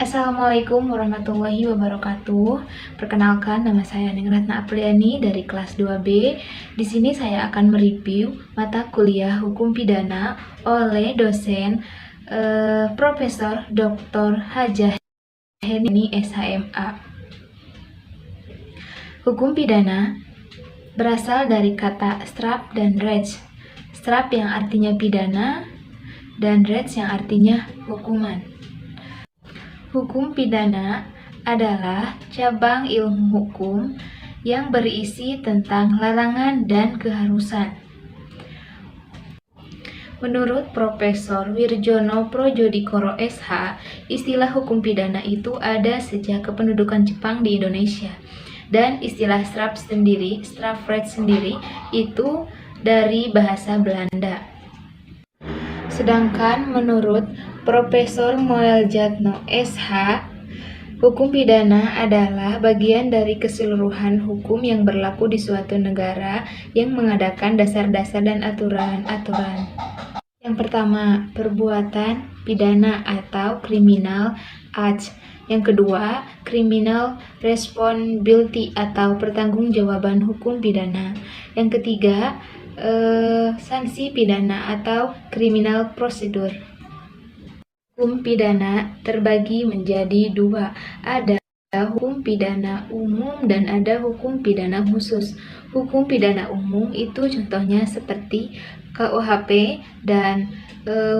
Assalamualaikum warahmatullahi wabarakatuh. Perkenalkan, nama saya Ningratna Apriani dari kelas 2B. Di sini saya akan mereview mata kuliah Hukum Pidana oleh dosen Profesor Dr. Hajah Heni SHMA. Hukum pidana berasal dari kata straf dan recht. Straf yang artinya pidana dan recht yang artinya hukuman. Hukum pidana adalah cabang ilmu hukum yang berisi tentang larangan dan keharusan. Menurut Profesor Wirjono Projodikoro SH, istilah hukum pidana itu ada sejak kependudukan Jepang di Indonesia. Dan istilah strafrecht sendiri itu dari bahasa Belanda. Sedangkan menurut Profesor Moeljadno SH, hukum pidana adalah bagian dari keseluruhan hukum yang berlaku di suatu negara yang mengadakan dasar-dasar dan aturan-aturan. Yang pertama, perbuatan pidana atau criminal act. Yang kedua, criminal responsibility atau pertanggungjawaban hukum pidana. Yang ketiga, sanksi pidana atau criminal procedure. Hukum pidana terbagi menjadi dua, ada hukum pidana umum dan ada hukum pidana khusus. Hukum pidana umum itu contohnya seperti KUHP dan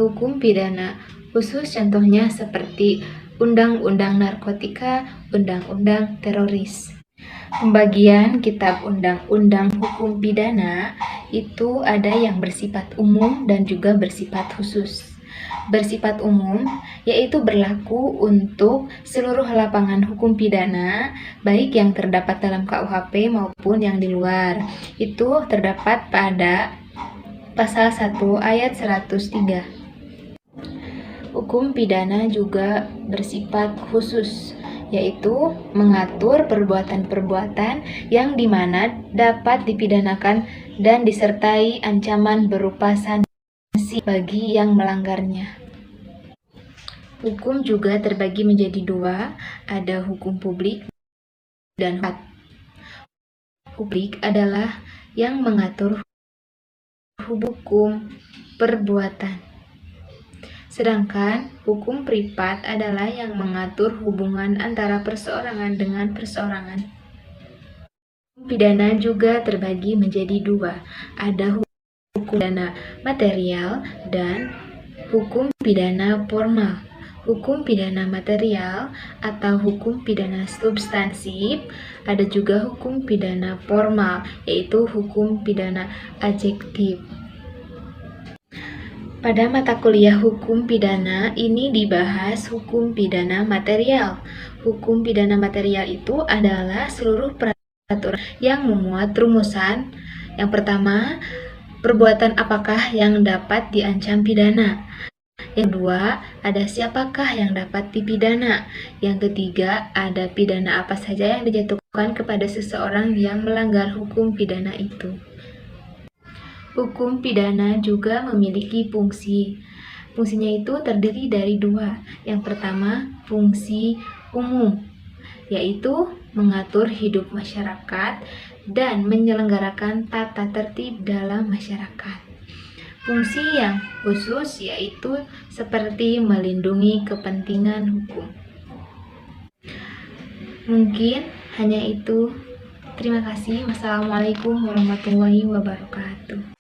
hukum pidana khusus contohnya seperti Undang-Undang Narkotika, Undang-Undang Teroris. Pembagian kitab undang-undang hukum pidana itu ada yang bersifat umum dan juga bersifat khusus. Bersifat umum yaitu berlaku untuk seluruh lapangan hukum pidana, baik yang terdapat dalam KUHP maupun yang di luar. Itu terdapat pada pasal 1 ayat 103. Hukum pidana juga bersifat khusus, yaitu mengatur perbuatan-perbuatan yang dimana dapat dipidanakan dan disertai ancaman berupa sanksi bagi yang melanggarnya. Hukum juga terbagi menjadi dua, ada hukum publik dan hukum. Publik adalah yang mengatur hukum perbuatan. Sedangkan hukum privat adalah yang mengatur hubungan antara perseorangan dengan perseorangan. Hukum pidana juga terbagi menjadi dua, ada hukum pidana material dan hukum pidana formal. Hukum pidana material atau hukum pidana substansif, ada juga hukum pidana formal, yaitu hukum pidana adjektif. Pada mata kuliah hukum pidana ini dibahas hukum pidana material. Hukum pidana material itu adalah seluruh peraturan yang memuat rumusan. Yang pertama, perbuatan apakah yang dapat diancam pidana. Yang kedua, ada siapakah yang dapat dipidana. Yang ketiga, ada pidana apa saja yang dijatuhkan kepada seseorang yang melanggar hukum pidana itu. Hukum pidana juga memiliki fungsi. Fungsinya itu terdiri dari dua. Yang pertama, fungsi umum, yaitu mengatur hidup masyarakat dan menyelenggarakan tata tertib dalam masyarakat. Fungsi yang khusus yaitu seperti melindungi kepentingan hukum. Mungkin hanya itu. Terima kasih. Wassalamualaikum warahmatullahi wabarakatuh.